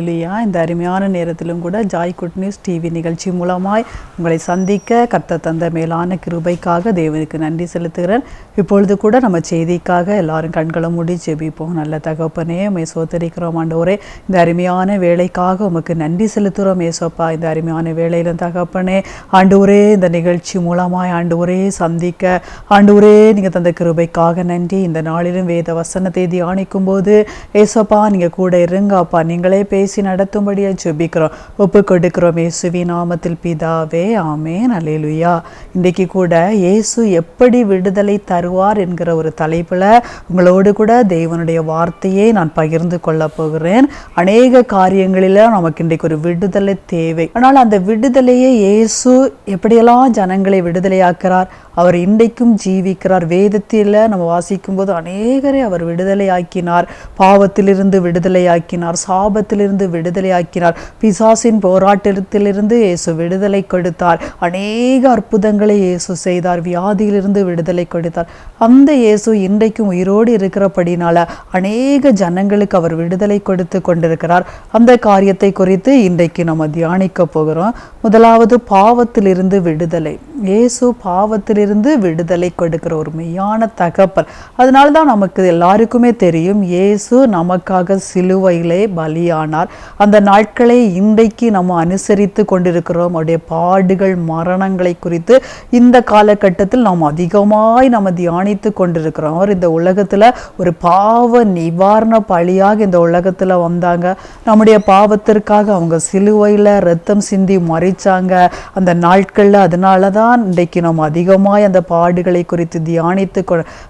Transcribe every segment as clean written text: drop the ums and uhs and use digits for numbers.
அல்லேலூயா. இந்த அருமையான நேரத்திலும் கூட ஜாய் குட் நியூஸ் டிவி நிகழ்ச்சி மூலமாய் உங்களை சந்திக்க கர்த்தர் தந்த மேலான கிருபைக்காக தேவனுக்கு நன்றி செலுத்துகிறேன். இப்பொழுது கூட நம்ம செய்திக்காக எல்லாரும் கண்களை மூடி ஜெபிப்போம். நல்ல தகப்பனே, உம்மை சோதரிக்கிறோம் ஆண்டவரே. இந்த அருமையான வேலைக்காக உமக்கு நன்றி செலுத்துகிறோம் ஏசப்பா. இந்த அருமையான வேலையிலும் தகப்பனே ஆண்டவரே, இந்த நிகழ்ச்சி மூலமாய் ஆண்டவரே சந்திக்க ஆண்டவரே நீங்கள் தந்த கிருபைக்காக நன்றி. இந்த நாளிலும் வேத வசனத்தை தியானிக்கும் போது ஏசப்பா நீங்கள் கூட இருங்கப்பா, நீங்களே பேசி நடத்தும்படியாக ஜெபிக்கிறோம், ஒப்பு கொடுக்கிறோம் இயேசுவின் நாமத்தில் பிதாவே, ஆமென். அல்லேலூயா. இன்றைக்கு கூட இயேசு எப்படி விடுதலை தருவார் என்கிற ஒரு தலைப்பில் உங்களோடு கூட தேவனுடைய வார்த்தையை நான் பகிர்ந்து கொள்ள போகிறேன். அநேக காரியங்களில் நமக்கு இன்றைக்கு ஒரு விடுதலை தேவை. ஆனால் அந்த விடுதலையை இயேசு எப்படியெல்லாம் ஜனங்களை விடுதலையாக்குறார், அவர் இன்றைக்கும் ஜீவிக்கிறார். வேதத்தில் நம்ம வாசிக்கும் போது அநேகரை அவர் விடுதலை ஆக்கினார், பாவத்திலிருந்து விடுதலை ஆக்கினார், சாபத்திலிருந்து விடுதலை ஆக்கினார், பிசாசின் போராட்டத்திலிருந்து இயேசு விடுதலை கொடுத்தார், அநேக அற்புதங்களை இயேசு செய்தார், வியாதியிலிருந்து விடுதலை கொடுத்தார். அந்த இயேசு இன்றைக்கும் உயிரோடு இருக்கிறபடினால அநேக ஜனங்களுக்கு அவர் விடுதலை கொடுத்து கொண்டிருக்கிறார். அந்த காரியத்தை குறித்து இன்றைக்கு நம்ம தியானிக்க போகிறோம். முதலாவது பாவத்திலிருந்து விடுதலை. இயேசு பாவத்திலிருந்து விடுதலை கொடுக்கிற ஒரு மெய்யான தகப்பன். அதனால்தான் நமக்கு எல்லாருக்குமே தெரியும், இயேசு நமக்காக சிலுவையிலே பலியானார். அந்த நாட்களை இன்றைக்கு நம்ம அனுசரித்து கொண்டிருக்கிறோம். அவருடைய பாடுகள் மரணங்களை குறித்து இந்த காலகட்டத்தில் நாம் அதிகமாய் நம்ம தியானித்து கொண்டிருக்கிறோம். அவர் இந்த உலகத்தில் ஒரு பாவ நிவாரண பலியாக இந்த உலகத்தில் வந்தாங்க. நம்முடைய பாவத்திற்காக அவங்க சிலுவையில் ரத்தம் சிந்தி மறிச்சாங்க அந்த நாட்களில். அதனால தான் இன்றைக்கு நம்ம அதிகமாய் அந்த பாடுகளை குறித்து தியானித்து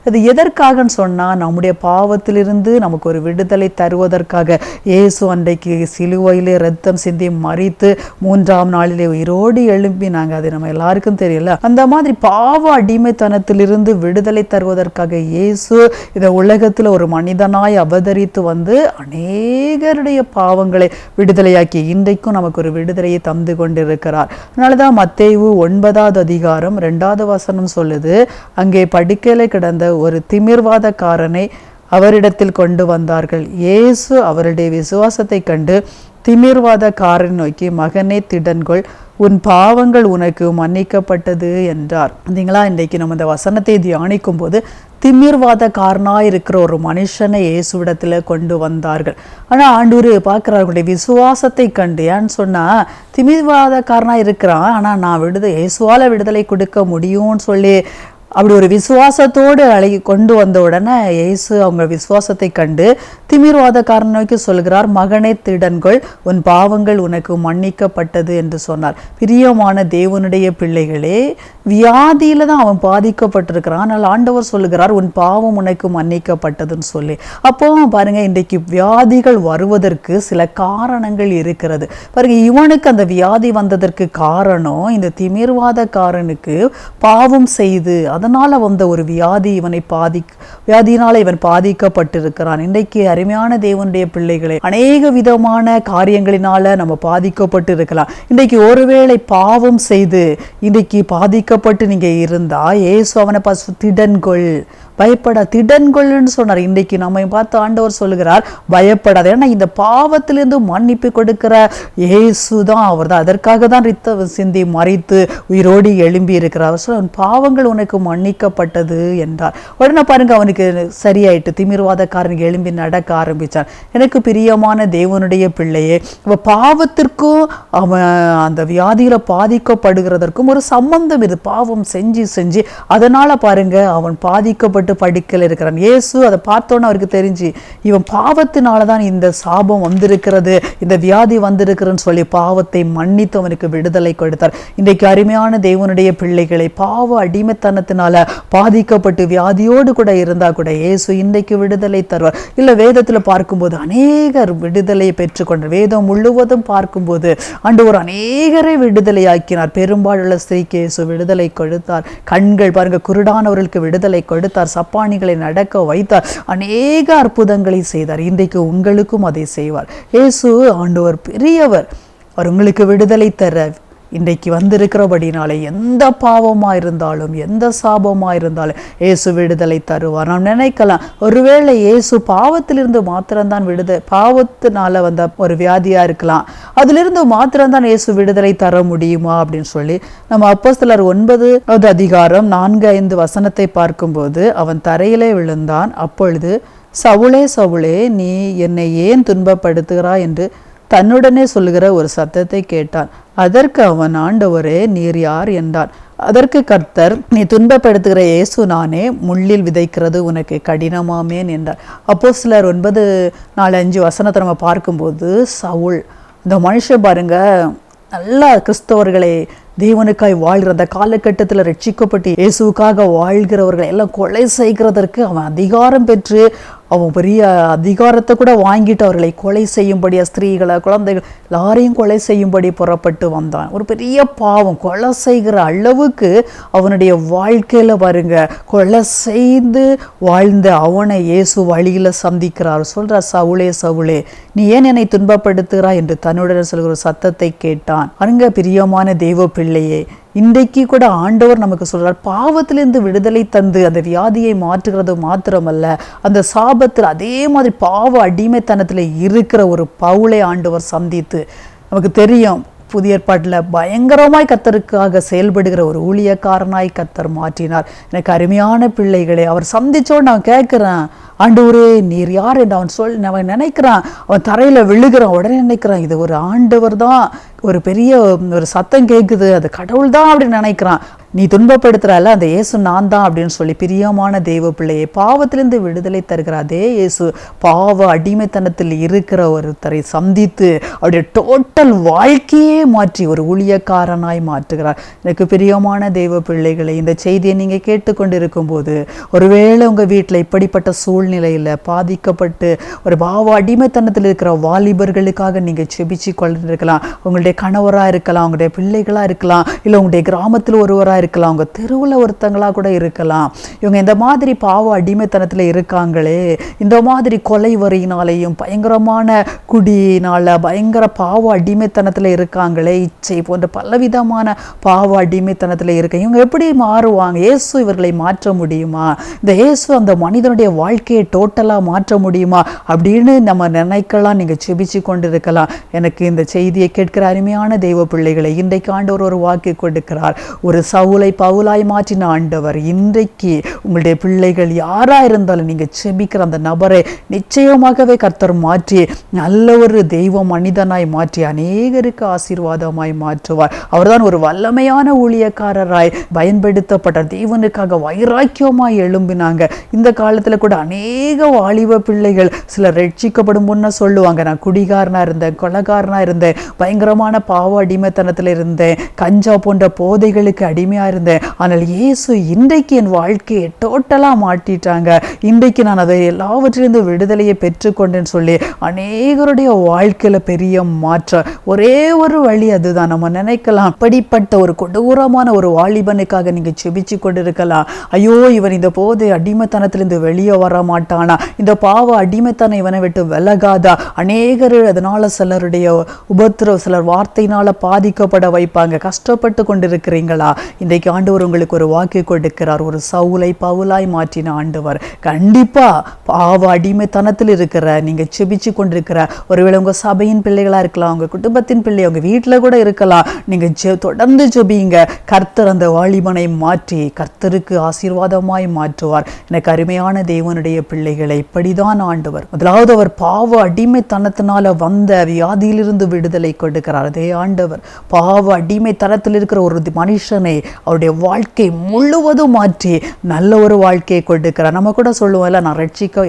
அது எதற்காகன்னு சொன்னால், நம்முடைய பாவத்திலிருந்து நமக்கு ஒரு விடுதலை தருவதற்காக இயேசு அன்றைக்கு சிலுவையிலே ரத்தம் சிந்தி மறித்து 3ஆம் நாளிலே உயிரோடு எழும்பினாங்க. அது நம்ம எல்லாருக்கும் தெரியல. அந்த மாதிரி பாவ அடிமைத்தனத்திலிருந்து விடுதலை தருவதற்காக இயேசு இந்த உலகத்தில் ஒரு மனிதனாய் அவதரித்து வந்து அநேகருடைய பாவங்களை விடுதலையாக்கி இன்றைக்கும் நமக்கு ஒரு விடுதலையை தந்து கொண்டிருக்கிறார். அதனாலதான் மத்தேயு 9ஆம் அதிகாரம் 2ஆவது வசனம் சொல்லுது, அங்கே படுக்கையில கிடந்த ஒரு திமிர்வாதக்காரனை அவரிடத்தில் கொண்டு வந்தார்கள். இயேசு அவருடைய விசுவாசத்தை கண்டு திமிர்வாதக்காரன் நோக்கி, மகனே திடன்கொள், உன் பாவங்கள் உனக்கு மன்னிக்கப்பட்டது என்றார். பார்த்தீங்களா, இன்றைக்கு நம்ம இந்த வசனத்தை தியானிக்கும் போது திமிர்வாதக்காரனாக இருக்கிற ஒரு மனுஷனை இயேசுவிடத்தில் கொண்டு வந்தார்கள். ஆனால் ஆண்டவர் பார்க்குறார்களுடைய விசுவாசத்தை கண்டு, ஏன்னு சொன்னால் திமிர்வாதக்காரனாக இருக்கிறான், ஆனால் நான் இயேசுவால் விடுதலை கொடுக்க முடியும்னு சொல்லி அப்படி ஒரு விசுவாசத்தோடு கொண்டு வந்த உடனே இயேசு அவங்க விசுவாசத்தை கண்டு திமிர்வாதக்காரன் நோக்கி சொல்கிறார், மகனே திடன்கொள், உன் பாவங்கள் உனக்கு மன்னிக்கப்பட்டது என்று சொன்னார். பிரியமான தேவனுடைய பிள்ளைகளே, வியாதியில தான் அவன் பாதிக்கப்பட்டிருக்கிறான். ஆனால் ஆண்டவர் சொல்லுகிறார், உன் பாவம் உனக்கு மன்னிக்கப்பட்டதுன்னு சொல்லி. அப்போ பாருங்க, இன்றைக்கு வியாதிகள் வருவதற்கு சில காரணங்கள் இருக்கிறது. பாருங்க, இவனுக்கு அந்த வியாதி வந்ததற்கு காரணம் இந்த திமிர்வாதக்காரனுக்கு பாவம் செய்து அதனால வந்த ஒரு வியாதி இவனை வியாதியினால இவன் பாதிக்கப்பட்டிருக்கிறான். இன்றைக்கு அருமையான தேவனுடைய பிள்ளைகளே, அநேக விதமான காரியங்களினால நம்ம பாதிக்கப்பட்டு இருக்கலாம். இன்றைக்கு ஒருவேளை பாவம் செய்து இன்றைக்கு பாதிக்கப்பட்டு நீங்க இருந்தா இயேசு அவனை திடன்கொள், பயப்பட திடன்கொள்னு சொன்னார். இன்றைக்கு நம்ம பார்த்து ஆண்டவர் சொல்லுகிறார், பயப்படாது. ஏன்னா இந்த பாவத்திலிருந்து மன்னிப்பு கொடுக்கிற இயேசு தான், அவர் தான். அதற்காக தான் ரத்தம் சிந்தி மறித்து உயிரோடு எழும்பி இருக்கிறார். பாவங்கள் உனக்கு மன்னிக்கப்பட்டது என்றார். உடனே பாருங்க, அவனுக்கு சரியாயிட்டு திமிர்வாதக்காரனுக்கு எழும்பி நடக்க ஆரம்பிச்சான். எனக்கு பிரியமான தேவனுடைய பிள்ளையே, பாவத்திற்கும் அவன் அந்த வியாதியில பாதிக்கப்படுகிறதற்கும் ஒரு சம்பந்தம் இது. பாவம் செஞ்சு செஞ்சு அதனால பாருங்க அவன் பாதிக்கப்பட்டு படுக்கையில் இருக்கிறான். இயேசு அதை பார்த்தோன்னு அவருக்கு தெரிஞ்சு, இவன் பாவத்தினால தான் இந்த சாபம் வந்திருக்கிறது, இந்த வியாதி வந்திருக்கிறன்னு சொல்லி பாவத்தை மன்னித்து அவனுக்கு விடுதலை கொடுத்தார். இன்றைக்கு அருமையான தேவனுடைய பிள்ளைகளை, பாவ அடிமைத்தனத்தினால பாதிக்கப்பட்டு வியாதியோடு கூட இருந்தா கூட இயேசு இன்றைக்கு விடுதலை தருவார். இல்லை, வேதத்தில் பார்க்கும்போது அநேகர் விடுதலையை பெற்றுக்கொண்டார். வேதம் முழுவதும் பார்க்கும்போது ஆண்டவர் அநேகரை விடுதலை ஆக்கினார். பெரும்பாலுள்ள ஸ்திரீக்கு இயேசு விடுதலை கொடுத்தார். கண்கள் பாருங்க குருடானவர்களுக்கு விடுதலை கொடுத்தார். சப்பானிகளை நடக்க வைத்தார். அநேக அற்புதங்களை செய்தார். இன்றைக்கு உங்களுக்கும் அதை செய்வார். இயேசு ஆண்டவர் பெரியவர். அவர் உங்களுக்கு விடுதலை தர இன்றைக்கு வந்திருக்கிறபடினாலே எந்த பாவமாக இருந்தாலும் எந்த சாபமாக இருந்தாலும் இயேசு விடுதலை தருவார். நாம் நினைக்கலாம், ஒருவேளை இயேசு பாவத்திலிருந்து மாத்திரம்தான் பாவத்தினால வந்த ஒரு வியாதியாக இருக்கலாம், அதிலிருந்து மாத்திரம்தான் இயேசு விடுதலை தர முடியுமா அப்படின்னு சொல்லி நம்ம அப்போஸ்தலர் 9வது அதிகாரம் 4-5 வசனத்தை பார்க்கும்போது, அவன் தரையிலே விழுந்தான். அப்பொழுது, சவுளே சவுளே, நீ என்னை ஏன் துன்பப்படுத்துகிறாய் என்று தன்னுடனே சொல்லுகிற ஒரு சத்தத்தை கேட்டான். அதற்கு அவன், ஆண்டவரே, நீர் யார் என்றான். அதற்கு கர்த்தர், நீ துன்பப்படுத்துகிற இயேசு நானே, முள்ளில் விதைக்கிறது உனக்கு கடினமாமேன் என்றார். அப்போஸ்தலர் 9:4-5 வசனத்தை நம்ம பார்க்கும்போது, சவுல், இந்த மனுஷன் பாருங்க, நல்லா கிறிஸ்தவர்களை தேவனுக்காய் வாழ்கிற அந்த காலகட்டத்தில் ரட்சிக்கப்பட்டு இயேசுக்காக வாழ்கிறவர்களை எல்லாம் கொலை செய்கிறதற்கு அவன் அதிகாரம் பெற்று, அவன் பெரிய அதிகாரத்தை கூட வாங்கிட்டு அவர்களை கொலை செய்யும்படியா, ஸ்திரீகளை, குழந்தைகள் எல்லாரையும் கொலை செய்யும்படி புறப்பட்டு வந்தான். ஒரு பெரிய பாவம், கொலை செய்கிற அளவுக்கு அவனுடைய வாழ்க்கையில் பாருங்க, கொலை செய்து வாழ்ந்த அவனை இயேசு வழியில் சந்திக்கிறார். சொல்றார், சவுளே சவுளே, நீ ஏன் என்னை துன்பப்படுத்துகிறாய் என்று தன்னுடன் சொல்கிற சத்தத்தை கேட்டான். அருங்க பிரியமான தெய்வ பிள்ளையே, இன்றைக்கு கூட ஆண்டவர் நமக்கு சொல்றார், பாவத்திலிருந்து விடுதலை தந்து அந்த வியாதியை மாற்றுகிறது மாத்திரமல்ல, அந்த சாபத்தில் அதே மாதிரி பாவ அடிமைத்தனத்தில் இருக்கிற ஒரு பவுலை ஆண்டவர் சந்தித்து, நமக்கு தெரியும் புதிய ஏற்பாட்டில் பயங்கரமாய் கர்த்தருக்காக செயல்படுகிற ஒரு ஊழியக்காரனாய் கர்த்தர் மாற்றினார். எனக்கு அருமையான பிள்ளைகளே, அவர் சந்திச்சோன்னு நான் கேட்குறேன், ஆண்டவரே நீர் யார் என்று அவன் நினைக்கிறான். அவன் தரையில் விழுகிறான். உடனே நினைக்கிறான், இது ஒரு ஆண்டவர் தான், ஒரு பெரிய ஒரு சத்தம் கேட்குது, அது கடவுள் தான் அப்படின்னு நினைக்கிறான். நீ துன்பப்படுத்துறால அந்த இயேசு நான் தான் அப்படின்னு சொல்லி, பிரியமான தெய்வ பிள்ளையை, பாவத்திலிருந்து விடுதலை தருகிற அதே இயேசு பாவ அடிமைத்தனத்தில் இருக்கிற ஒருத்தரை சந்தித்து அவருடைய டோட்டல் வாழ்க்கையே மாற்றி ஒரு ஊழியக்காரனாய் மாற்றுகிறார். எனக்கு பிரியமான தெய்வ பிள்ளைகளை, இந்த செய்தியை நீங்கள் கேட்டுக்கொண்டு இருக்கும்போது, ஒருவேளை உங்கள் வீட்டில் இப்படிப்பட்ட சூழ்நிலையில் பாதிக்கப்பட்டு ஒரு பாவ அடிமைத்தனத்தில் இருக்கிற வாலிபர்களுக்காக நீங்கள் செபிச்சு கொண்டிருக்கலாம். உங்களுடைய கணவராக இருக்கலாம், உங்களுடைய பிள்ளைகளாக இருக்கலாம், இல்லை உங்களுடைய கிராமத்தில் ஒருவராக இருக்கலாம், உங்க தெருவில் ஒருத்தங்களா கூட இருக்கலாம். இவங்க இந்த மாதிரி பாவ அடிமைத்தனத்தில் இருக்காங்களே, இந்த மாதிரி கொலை வரியினாலையும் பயங்கரமான குடியினால பயங்கர பாவ அடிமைத்தனத்தில் இருக்காங்களே, இச்சை போன்ற பலவிதமான பாவ அடிமைத்தனத்தில் இருக்க, இவங்க எப்படி மாறுவாங்க? இயேசு இவர்களை மாற்ற முடியுமா? இந்த இயேசு அந்த மனிதனுடைய வாழ்க்கையை டோட்டலாக மாற்ற முடியுமா அப்படின்னு நம்ம நினைக்கலாம். நீங்கள் செபிச்சு கொண்டு இருக்கலாம். எனக்கு இந்த செய்தியை கேட்கிற அருமையான தெய்வ பிள்ளைகளை, இன்றைக்கு ஆண்டவர் ஒரு வாக்கு கொடுக்கிறார். ஒரு சவுலை பவுலாய் மாற்றின ஆண்டவர் இன்றைக்கு உங்களுடைய பிள்ளைகள் யாராக இருந்தாலும் நீங்கள் செபிக்கிற அந்த நபரை நிச்சயமாகவே கர்த்தர் மாற்றி நல்ல ஒரு தெய்வ மனிதனாய் மாற்றி அநேகருக்கு ஆசீர்வாதமாய் மாற்றுவார். அவர்தான் ஒரு வல்லமையான ஊழியக்காரராய் பயன்படுத்தப்பட்ட தேவனுக்காக வைராக்கியமாய் எழும்பினாங்க. இந்த காலத்தில் கூட அநேக வாலிப பிள்ளைகள் சிலர் ரட்சிக்கப்படும் முன்ன சொல்லுவாங்க, நான் குடிகாரனாக இருந்தேன், கொலைகாரனாக இருந்தேன், பயங்கரமான பாவ அடிமைத்தனத்தில் இருந்தேன், கஞ்சா போன்ற போதைகளுக்கு அடிமையாக இருந்தேன், ஆனால் இயேசு இன்றைக்கு என் வாழ்க்கையை டோட்டலாக மாற்றிட்டாங்க, இன்றைக்கு நான் அதை எல்லாவற்றிலிருந்து விடுதலையை பெற்றுக்கொண்டேன்னு சொல்லி அநேகருடைய வாழ்க்கையில் பெரிய மாற்றம். ஒரே ஒரு வழி அதுதான். நம்ம நினைக்கலாம், அப்படிப்பட்ட ஒரு கொடூரமான ஒரு வாலிபனுக்காக நீங்கள் செபிச்சு கொண்டிருக்கலாம். ஐயோ, இவன் இந்த போதை அடிமைத்தனத்திலிருந்து வெளியே வர மாட்டானா, இந்த பாவ அடிமைத்தனம் இவனை விட்டு விலகாதா, அநேகர் அதனால சிலருடைய உபத்திரவ, சிலர் வார்த்தையினால பாதிக்கப்பட வைப்பாங்க, கஷ்டப்பட்டு கொண்டிருக்கிறீங்களா? இன்றைக்கு ஆண்டவர் உங்களுக்கு ஒரு வாக்கு கொடுக்கிறார். ஒரு சவுலை பவுலாய் மாற்றின ஆண்டவர் கண்டிப்பா பாவ அடிமைத்தனத்தில் இருக்கிற, நீங்க செபிச்சு கொண்டிருக்கிற, ஒருவேளை உங்க சபையின் பிள்ளைகளா இருக்கலாம், உங்க குடும்பத்தின் பிள்ளை, உங்க வீட்டில் கூட இருக்கலாம், நீங்க தொடர்ந்து ஜெபிங்க. கர்த்தர் அந்த வாலிபனை மாற்றி கர்த்தருக்கு ஆசீர்வாதமாய் மாற்றுவார். எனக்கு அருமையான தேவனுடைய பிள்ளைகளை, இப்படிதான் ஆண்டவர் முதலாவது அவர் பாவ அடிமைத்தனத்தினால வந்த வியாதியிலிருந்து விடுதலை கொடுக்கிறார். அதே ஆண்டவர் பாவ அடிமைத்தனத்தில் இருக்கிற ஒரு மனுஷனை அவருடைய வாழ்க்கை முழுவதும் மாற்றி நல்ல ஒரு வாழ்க்கையை கொடுக்கிறார். நம்ம கூட சொல்லுவோம், இல்லை நான்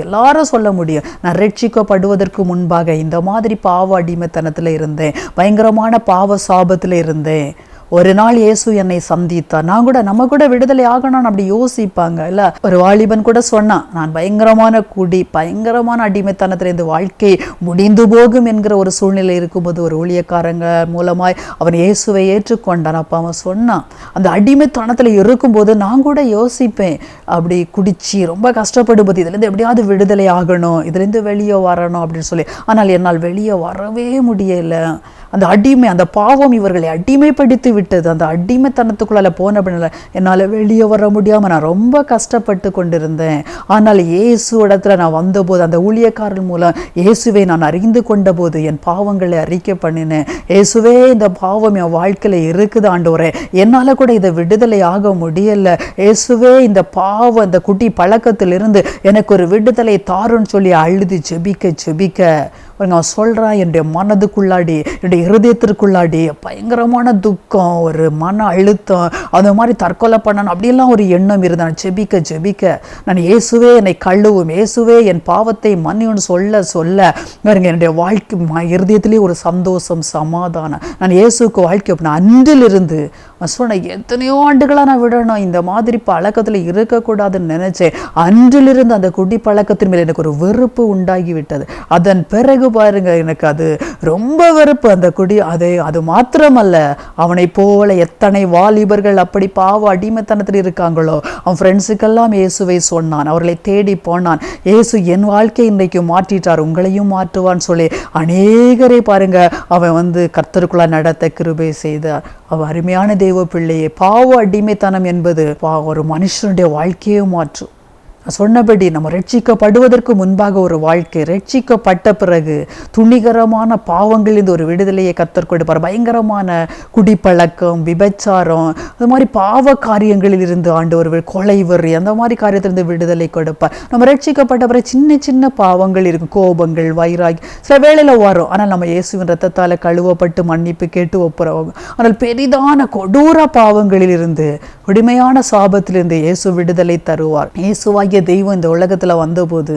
எல்லாரும் சொல்ல முடியும், நான் ரட்சிக்கப்படுவதற்கு முன்பாக இந்த மாதிரி பாவ அடிமைத்தனத்தில் இருந்தேன், பயங்கரமான பாவ சாபத்தில் இருந்தேன், ஒரு நாள் இயேசு என்னை சந்தித்தார், நம்ம கூட விடுதலை ஆகணும்னு அப்படி யோசிப்பாங்க. இல்லை, ஒரு வாலிபன் கூட சொன்னான், நான் பயங்கரமான குடி, பயங்கரமான அடிமைத்தனத்தில் இந்த வாழ்க்கை முடிந்து போகும் என்கிற ஒரு சூழ்நிலை இருக்கும்போது ஒரு ஊழியக்காரங்க மூலமாய் அவன் இயேசுவை ஏற்றுக்கொண்டான். அப்போ அவன் சொன்னான், அந்த அடிமைத்தனத்தில் இருக்கும்போது நான் கூட யோசிப்பேன், அப்படி குடிச்சு ரொம்ப கஷ்டப்படும்போது இதுலேருந்து எப்படியாவது விடுதலை ஆகணும், இதுலேருந்து வெளியே வரணும் அப்படின்னு சொல்லி, ஆனால் என்னால் வெளியே வரவே முடியலை. அந்த அடிமை, அந்த பாவம் இவர்களை அடிமைப்படுத்தி விட்டது. அந்த அடிமைத்தனத்துக்குள்ளால போன பின்னால என்னால் வெளியே வர முடியாமல் நான் ரொம்ப கஷ்டப்பட்டு கொண்டிருந்தேன். ஆனால் இயேசு இடத்துல நான் வந்தபோது, அந்த ஊழியக்காரன் மூலம் இயேசுவை நான் அறிந்து கொண்ட போது என் பாவங்களை அறிக்கை பண்ணினேன். இயேசுவே, இந்த பாவம் என் வாழ்க்கையில் இருக்குது ஆண்டவரே, என்னால் கூட இதை விடுதலை ஆக முடியலை. இயேசுவே, இந்த பாவம், இந்த குட்டி பழக்கத்திலிருந்து எனக்கு ஒரு விடுதலை தாருன்னு சொல்லி அழுது ஜெபிக்க ஜெபிக்க நான் சொல்கிறேன், என்னுடைய மனதுக்குள்ளாடி, என்னுடைய இருதயத்திற்குள்ளாடி பயங்கரமான துக்கம், ஒரு மன அழுத்தம், அந்த மாதிரி தற்கொலை பண்ணணும் அப்படியெல்லாம் ஒரு எண்ணம் இருந்தான். ஜெபிக்க ஜெபிக்க நான் இயேசுவே என்னை கழுவும், இயேசுவே என் பாவத்தை மன்னியும்னு சொல்ல சொல்ல என்னுடைய வாழ்க்கை இருதயத்திலே ஒரு சந்தோஷம், சமாதானம். நான் இயேசுக்கு வாழ்க்கை அன்றிலிருந்து சொன்னேன், எத்தனையோ ஆண்டுகளாக நான் விடணும், இந்த மாதிரி பழக்கத்தில் இருக்கக்கூடாதுன்னு நினைச்சேன். அன்றிலிருந்து அந்த குடி பழக்கத்தின் மேல் எனக்கு ஒரு வெறுப்பு உண்டாகி விட்டது. அதன் பிறகு பாருங்க, எனக்கு அது ரொம்ப வெறுப்பு அந்த குடி. அது மாத்திரமல்ல, அவனை போல எத்தனை வாலிபர்கள் அப்படி பாவ அடிமைத்தனத்தில் இருக்காங்களோ, அவன் ஃப்ரெண்ட்ஸுக்கெல்லாம் இயேசுவை சொன்னான், அவர்களை தேடி போனான். இயேசு என் வாழ்க்கை இன்றைக்கு மாற்றிட்டார், உங்களையும் மாற்றுவான்னு சொல்லி அநேகரை பாருங்க அவன் கர்த்தருக்குள்ள நடத்த கிருபை செய்தார். அவன் அருமையான தெய்வ பிள்ளையே, பாவ அடிமைத்தனம் என்பது ஒரு மனுஷனுடைய வாழ்க்கையை மாற்றும். சொன்னபடி நம்ம ரட்சிக்கப்படுவதற்கு முன்பாக ஒரு வாழ்க்கை, ரட்சிக்கப்பட்ட பிறகு துணிகரமான பாவங்களிலிருந்து ஒரு விடுதலையை கர்த்தர் கொடுப்பார். பயங்கரமான குடிப்பழக்கம், விபச்சாரம், அது மாதிரி பாவ காரியங்களில் இருந்து ஆண்டவர், கொலை வெறி, அந்த மாதிரி காரியத்திலிருந்து விடுதலை கொடுப்பார். நம்ம ரட்சிக்கப்பட்ட பிறகு சின்ன சின்ன பாவங்கள் இருக்கும், கோபங்கள், வைராகி சில வேளையில் வரும். ஆனால் நம்ம இயேசுவின் ரத்தத்தால் கழுவப்பட்டு மன்னிப்பு கேட்டு ஒப்புரவாகும். ஆனால் பெரிதான கொடூர பாவங்களில் இருந்து, கொடுமையான சாபத்திலிருந்து இயேசு விடுதலை தருவார். இயேசுவாய் தெய்வம் இந்த உலகத்துல வந்தபோது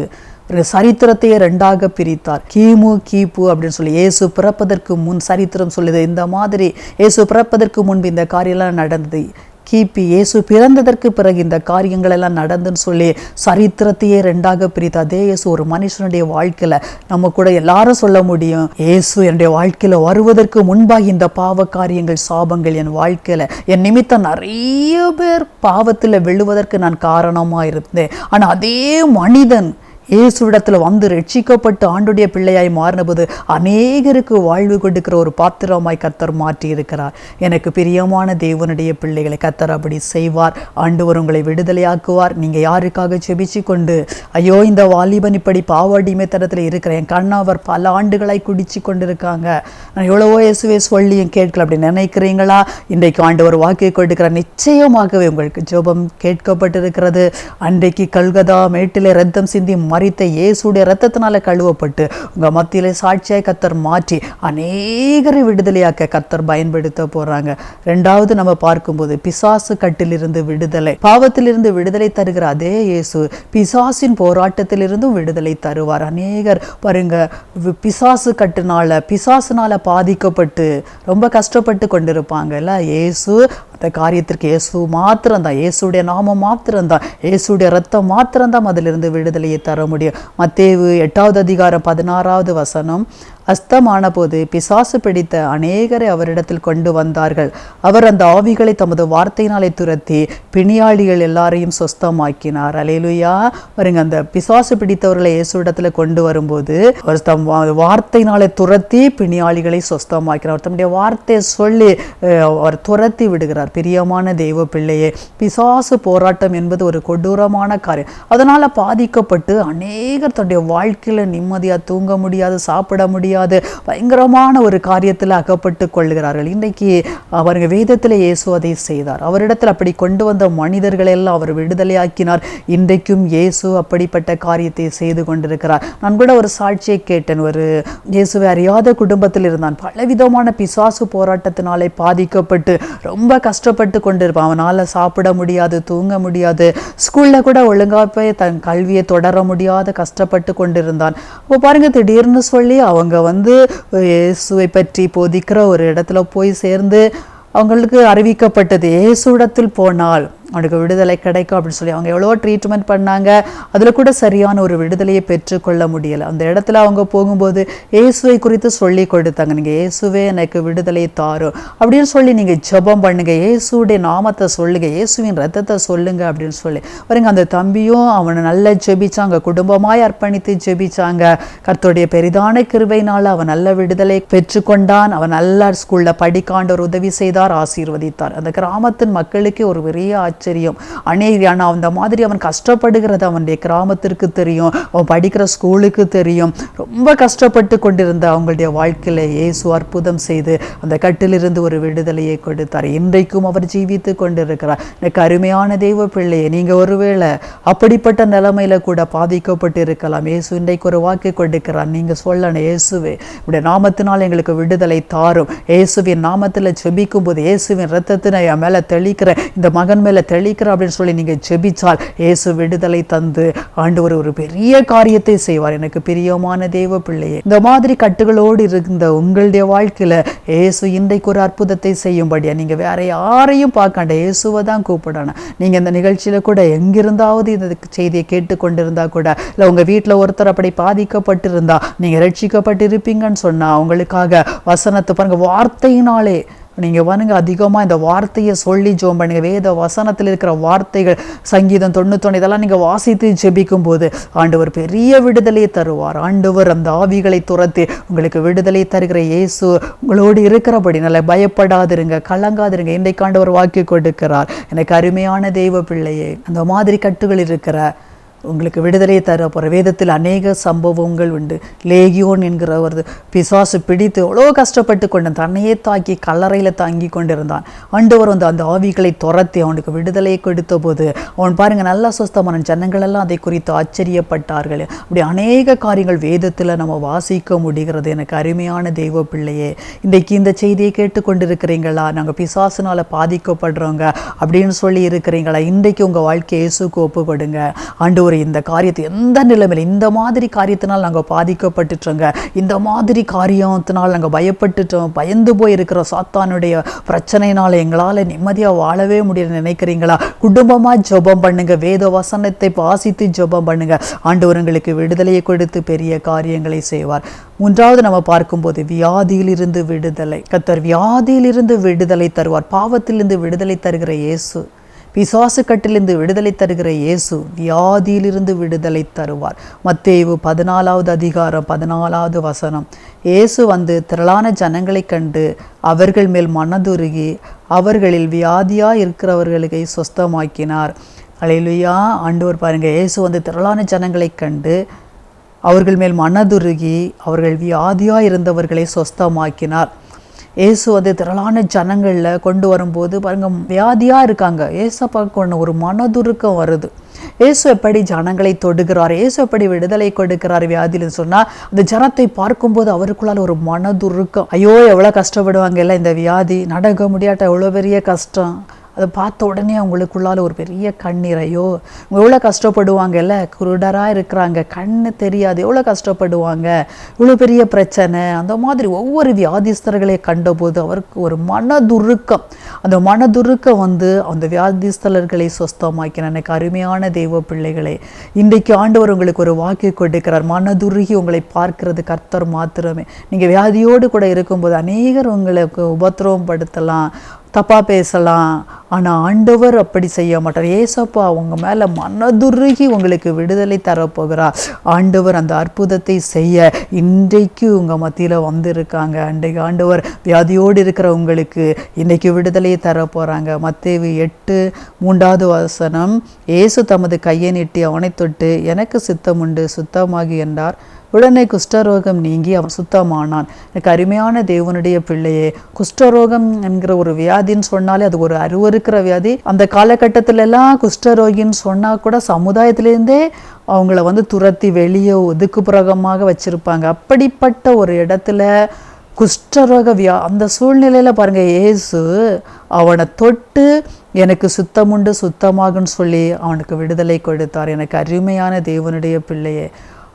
சரித்திரத்தையே ரெண்டாக பிரித்தார். கிமு கிபு அப்படின்னு சொல்லி இயேசு பிறப்பதற்கு முன் சரித்திரம் சொல்லுது. இந்த மாதிரி இயேசு பிறப்பதற்கு முன்பு இந்த காரியம்லாம் நடந்தது. கிபி இயேசு பிறந்ததற்கு பிறகு இந்த காரியங்கள் எல்லாம் நடந்துன்னு சொல்லி சரித்திரத்தையே ரெண்டாக பிரித்து, அதே இயேசு ஒரு மனுஷனுடைய வாழ்க்கையில நம்ம கூட எல்லாரும் சொல்ல முடியும், இயேசு என்னுடைய வாழ்க்கையில வருவதற்கு முன்பாக இந்த பாவ காரியங்கள், சாபங்கள் என் வாழ்க்கையில என் நிமித்தம் நிறைய பேர் பாவத்தில் விழுவதற்கு நான் காரணமா இருந்தேன். ஆனா அதே மனிதன் இயேசுவிடத்தில் ரட்சிக்கப்பட்டு ஆண்டுடைய பிள்ளையாய் மாறினபோது அநேகருக்கு வாழ்வு கொடுக்கிற ஒரு பாத்திரமாய் கர்த்தர் மாற்றி இருக்கிறார். எனக்கு பிரியமான தேவனுடைய பிள்ளைகளை கர்த்தர் அப்படி செய்வார். ஆண்டவர் உங்களை விடுதலையாக்குவார். நீங்க யாருக்காக செபிச்சு கொண்டு, ஐயோ இந்த வாலிபன் இப்படி பாவ அடிமைத்தனத்தில் இருக்கிறேன், என் கண்ணாவர் பல ஆண்டுகளாய் குடிச்சு கொண்டிருக்காங்க, நான் எவ்வளவோ இயேசுவே சொல்லியும் கேட்கல அப்படி நினைக்கிறீங்களா? இன்றைக்கு ஆண்டவர் வாக்கு கொடுக்கிறார். நிச்சயமாகவே உங்களுக்கு ஜெபம் கேட்கப்பட்டிருக்கிறது. அன்றைக்கு கல்கதா மேட்டிலே ரத்தம் சிந்தி மரித்த இயேசுடைய ரத்தத்தினால கழுவப்பட்டு உங்க மத்தியிலே சாட்சியாய் கர்த்தர் மாற்றி அநேகரை விடுதலையாக்க கர்த்தர் பயன்படுத்த போறாங்க. ரெண்டாவது நம்ம பார்க்கும்போது பிசாசு கட்டிலிருந்து விடுதலை, பாவத்திலிருந்து விடுதலை தருகிற அதே இயேசு பிசாசின் போராட்டத்திலிருந்தும் விடுதலை தருவார். அநேகர் பாருங்க பிசாசு கட்டுனால, பிசாசுனால பாதிக்கப்பட்டு ரொம்ப கஷ்டப்பட்டு கொண்டிருப்பாங்கல்ல. இயேசு அந்த காரியத்திற்கு இயேசு மாத்திரம்தான், இயேசுடைய நாமம் மாத்திரம்தான், இயேசுடைய ரத்தம் மாத்திரம்தான் அதிலிருந்து விடுதலையை தர முடியும். மத்தேயு 8வது அதிகாரம் 16வது வசனம், அஸ்தமான போது பிசாசு பிடித்த அநேகரை அவரிடத்தில் கொண்டு வந்தார்கள். அவர் அந்த ஆவிகளை தமது வார்த்தையினாலே துரத்தி பிணியாளிகள் எல்லாரையும் சொஸ்தமாக்கினார். அல்லேலூயா. பாருங்க, அந்த பிசாசு பிடித்தவர்களை இயேசுவிடத்துல கொண்டு வரும்போது அவர் தம் வார்த்தையினாலே துரத்தி பிணியாளிகளை சொஸ்தமாக்கினார். தம்முடைய வார்த்தையை சொல்லி அவர் துரத்தி விடுகிறார். பிரியமான தெய்வ பிள்ளையே, பிசாசு போராட்டம் என்பது ஒரு கொடூரமான காரியம். அதனால பாதிக்கப்பட்டு அநேகர் தன்னுடைய வாழ்க்கையில நிம்மதியா தூங்க முடியாது, சாப்பிட முடியாது, பயங்கரமான ஒரு காரியத்தில் அகப்பட்டு கொள்கிறார்கள். இன்றைக்கு அவருங்க வேதத்தில் இயேசு அதை செய்தார். அவரிடத்தில் அப்படி கொண்டு வந்த மனிதர்கள் எல்லாம் அவர் விடுதலையாக்கினார். இன்றைக்கும் இயேசு அப்படிப்பட்ட காரியத்தை செய்து கொண்டிருக்கிறார். நான் கூட ஒரு சாட்சியை கேட்டேன். ஒரு இயேசுவை அறியாத குடும்பத்தில் இருந்தான். பலவிதமான பிசாசு போராட்டத்தினாலே பாதிக்கப்பட்டு ரொம்ப கஷ்டப்பட்டு கொண்டிருப்பான். அவனால் சாப்பிட முடியாது, தூங்க முடியாது, ஸ்கூல்ல கூட ஒழுங்கா போய் தன் கல்வியை தொடர முடியாத கஷ்டப்பட்டு கொண்டிருந்தான். அப்போ பாருங்க, திடீர்னு சொல்லி அவங்க இயேசுவை பற்றி போதிக்கிற ஒரு இடத்துல போய் சேர்ந்து அவங்களுக்கு அறிவிக்கப்பட்டது, இயேசுவிடத்தில் போனால் அவனுக்கு விடுதலை கிடைக்கும் அப்படின்னு சொல்லி அவங்க எவ்வளோ ட்ரீட்மெண்ட் பண்ணாங்க. அதில் கூட சரியான ஒரு விடுதலையை பெற்றுக்கொள்ள முடியலை. அந்த இடத்துல அவங்க போகும்போது இயேசுவை குறித்து சொல்லி கொடுத்தாங்க. நீங்கள் இயேசுவே எனக்கு விடுதலை தாரும் அப்படின்னு சொல்லி நீங்கள் ஜெபம் பண்ணுங்க, இயேசுடைய நாமத்தை சொல்லுங்க, இயேசுவின் ரத்தத்தை சொல்லுங்க அப்படின்னு சொல்லி பாருங்க. அந்த தம்பியும் அவனை நல்லா ஜெபிச்சாங்க, குடும்பமாய் அர்ப்பணித்து ஜெபிச்சாங்க. கர்த்தருடைய பெரிதான கிருபையினால அவன் நல்ல விடுதலை பெற்றுக்கொண்டான். அவன் நல்ல ஸ்கூலில் படிக்காண்டவர் உதவி செய்தார், ஆசீர்வதித்தார். அந்த கிராமத்தின் மக்களுக்கு ஒரு பெரிய ஆச்சரியம். ஆனால் அந்த மாதிரி அவன் கஷ்டப்படுகிறது அவனுடைய கிராமத்திற்கு தெரியும், அவன் படிக்கிற ஸ்கூலுக்கு தெரியும். ரொம்ப கஷ்டப்பட்டு கொண்டிருந்த அவங்களுடைய வாழ்க்கையில் இயேசு அற்புதம் செய்து அந்த கட்டிலிருந்து ஒரு விடுதலையை கொடுத்தார். இன்றைக்கும் அவர் ஜீவித்து கொண்டிருக்கிறார். எனக்கு அருமையான தெய்வ பிள்ளையே, நீங்கள் ஒருவேளை அப்படிப்பட்ட நிலைமையில கூட பாதிக்கப்பட்டு இருக்கலாம். இயேசு இன்றைக்கு ஒரு வாக்கு கொடுக்கிறார். நீங்கள் சொல்லணும், இயேசுவே இப்படி நாமத்தினால் எங்களுக்கு விடுதலை தாரும். இயேசுவின் நாமத்தில் ஜெபிக்கும் போது இயேசுவின் ரத்தத்தினை என் மேலே தெளிக்கிறேன், இந்த மகன் மேலே தெளிக்கிறேன் அப்படின்னு சொல்லி நீங்கள் ஜெபிச்சால் இயேசு விடுதலை தந்து ஆண்டவர் ஒரு பெரிய காரியத்தை செய்வார். எனக்கு பிரியமான தெய்வ பிள்ளையே, இந்த மாதிரி கட்டுகளோடு இருந்த உங்களுடைய வாழ்க்கையில் இயேசு இன்றைக்கு ஒரு அற்புதத்தை செய்யும்படியா நீங்கள் வேற யாரையும் பார்க்காண்ட இயேசுவை தான் கூப்பிடணும். நீங்கள் இந்த நிகழ்ச்சியில் கூட எங்கிருந்தாவது இந்த செய்தியை கேட்டுக்கொண்டிருந்தா கூட, இல்லை உங்கள் வீட்டில் ஒருத்தர் அப்படி பாதிக்கப்பட்டிருந்தா, நீங்கள் ரட்சிக்கப்பட்டிருப்பீங்கன்னு சொன்னால் அவங்களுக்காக வசனத்தை பாருங்க, வார்த்தையினாலே நீங்கள் பாருங்க அதிகமாக இந்த வார்த்தையை சொல்லி ஜெபம் பண்ணுங்க. வேத வசனத்தில் இருக்கிற வார்த்தைகள், சங்கீதம் 91 இதெல்லாம் நீங்கள் வாசித்து ஜெபிக்கும் போது ஆண்டவர் பெரிய விடுதலையை தருவார். ஆண்டவர் அந்த ஆவிகளை துரத்தி உங்களுக்கு விடுதலை தருகிற இயேசு உங்களோடு இருக்கிறபடி நல்ல பயப்படாதிருங்க, கலங்காதிருங்க. இன்றைக்கு ஆண்டவர் வாக்கு கொடுக்கிறார். எனக்கு அருமையான தெய்வ பிள்ளையே, அந்த மாதிரி கட்டுகள் இருக்கிற உங்களுக்கு விடுதலை தர போகிற வேதத்தில் அநேக சம்பவங்கள் உண்டு. லேகியோன் என்கிற ஒரு பிசாசு பிடித்து எவ்வளோ கஷ்டப்பட்டு கொண்டான், தன்னையே தாக்கி கல்லறையில் தாங்கி கொண்டிருந்தான். ஆண்டவர் வந்து அந்த ஆவிகளை துரத்தி அவனுக்கு விடுதலை கொடுத்த போது அவன் பாருங்கள் நல்லா சுஸ்தமான ஜனங்களெல்லாம் அதை குறித்து ஆச்சரியப்பட்டார்கள். அப்படி அநேக காரியங்கள் வேதத்தில் நம்ம வாசிக்க முடிகிறது. எனக்கு அருமையான தெய்வ பிள்ளையே, இன்றைக்கு இந்த செய்தியை கேட்டுக்கொண்டிருக்கிறீங்களா? நாங்கள் பிசாசுனால் பாதிக்கப்படுறோங்க அப்படின்னு சொல்லி இருக்கிறீங்களா? இன்றைக்கு உங்கள் வாழ்க்கையை இயேசுக்கு ஒப்பு கொடுங்க. ஆண்டவர் இந்த காரியத்தை எந்த நிலைமையில் இந்த மாதிரி காரியத்தினால் நாங்கள் பாதிக்கப்பட்டுட்டோங்க, இந்த மாதிரி காரியத்தினால் நாங்கள் பயப்பட்டுட்டோம், பயந்து போய் இருக்கிற சாத்தானுடைய பிரச்சனையினால் எங்களால் நிம்மதியாக வாழவே முடியல நினைக்கிறீங்களா? குடும்பமாக ஜெபம் பண்ணுங்க, வேத வசனத்தை வாசித்து ஜெபம் பண்ணுங்க. ஆண்டவர் உங்களுக்கு விடுதலையை கொடுத்து பெரிய காரியங்களை செய்வார். மூன்றாவது நம்ம பார்க்கும்போது வியாதியிலிருந்து விடுதலை. கர்த்தர் வியாதியிலிருந்து விடுதலை தருவார். பாவத்திலிருந்து விடுதலை தருகிற இயேசு, பிசாசு கட்டிலிருந்து விடுதலை தருகிற இயேசு வியாதியிலிருந்து விடுதலை தருவார். மத்தேயு 14வது அதிகாரம் 14வது வசனம். இயேசு வந்து திரளான ஜனங்களை கண்டு அவர்கள் மேல் மனதுருகி அவர்களில் வியாதியாக இருக்கிறவர்களை சொஸ்தமாக்கினார். அல்லேலூயா. ஆண்டவர் பாருங்க, இயேசு வந்து திரளான ஜனங்களை கண்டு அவர்கள் மேல் மனதுருகி அவர்கள் வியாதியாக இருந்தவர்களை சொஸ்தமாக்கினார். இயேசு வந்து திரளான ஜனங்களில் கொண்டு வரும்போது பாருங்கள் வியாதியாக இருக்காங்க. ஏசப்பாவுக்கு ஒன்று ஒரு மனதுருக்கம் வருது. இயேசு எப்படி ஜனங்களை தொடுகிறார், இயேசு எப்படி விடுதலை கொடுக்கிறார் வியாதியில்னு சொன்னால், அந்த ஜனத்தை பார்க்கும்போது அவருக்குள்ளால் ஒரு மனதுருக்கம். ஐயோ எவ்வளோ கஷ்டப்படுவாங்க இல்லை, இந்த வியாதி நடக்க முடியாட்ட எவ்வளோ பெரிய கஷ்டம். அதை பார்த்த உடனே அவங்களுக்குள்ளால ஒரு பெரிய கண்ணீர். ஐயோ எவ்வளோ கஷ்டப்படுவாங்க இல்லை, குருடராக இருக்கிறாங்க, கண்ணு தெரியாது, எவ்வளோ கஷ்டப்படுவாங்க, இவ்வளோ பெரிய பிரச்சனை. அந்த மாதிரி ஒவ்வொரு வியாதிஸ்தர்களை கண்டபோது அவருக்கு ஒரு மனதுருக்கம். அந்த மனதுருக்கம் வந்து அந்த வியாதிஸ்தலர்களை சொஸ்தமாக்கின. எனக்கு அருமையான தெய்வ பிள்ளைகளே, இன்றைக்கு ஆண்டவர் உங்களுக்கு ஒரு வாக்கு கொடுக்கிறார். மனதுருகி உங்களை பார்க்கிறது கர்த்தர் மாத்திரமே. நீங்கள் வியாதியோடு கூட இருக்கும்போது அநேகர் உங்களுக்கு உபத்திரவம் படுத்தலாம், தப்பாக பேசலாம், ஆனால் ஆண்டவர் அப்படி செய்ய மாட்டார். ஏசப்பா அவங்க மேலே மனதுருகி உங்களுக்கு விடுதலை தரப்போகிறார். ஆண்டவர் அந்த அற்புதத்தை செய்ய இன்றைக்கு உங்கள் மத்தியில் வந்திருக்காங்க. அன்றைக்கு ஆண்டவர் வியாதியோடு இருக்கிற உங்களுக்கு இன்றைக்கு விடுதலையை தரப்போகிறாங்க. மத்தேயு 8:3வது வசனம். இயேசு தமது கையை நீட்டி அவனை தொட்டு எனக்கு சித்தமுண்டு சுத்தமாகி என்றார். உடனே குஷ்டரோகம் நீங்கி அவன் சுத்தமானான். எனக்கு அருமையான தேவனுடைய பிள்ளையே, குஷ்டரோகம் என்கிற ஒரு வியாதின்னு சொன்னாலே அது ஒரு அருவருக்கிற வியாதி. அந்த காலகட்டத்தில எல்லாம் குஷ்டரோகின்னு சொன்னால் கூட சமுதாயத்திலேருந்தே அவங்கள வந்து துரத்தி வெளியே ஒதுக்குப்புறமாக வச்சிருப்பாங்க. அப்படிப்பட்ட ஒரு இடத்துல குஷ்டரோக அந்த சூழ்நிலையில் பாருங்கள், இயேசு அவனை தொட்டு எனக்கு சுத்தமுண்டு சுத்தமாகுன்னு சொல்லி அவனுக்கு விடுதலை கொடுத்தார். எனக்கு அருமையான தேவனுடைய பிள்ளையே,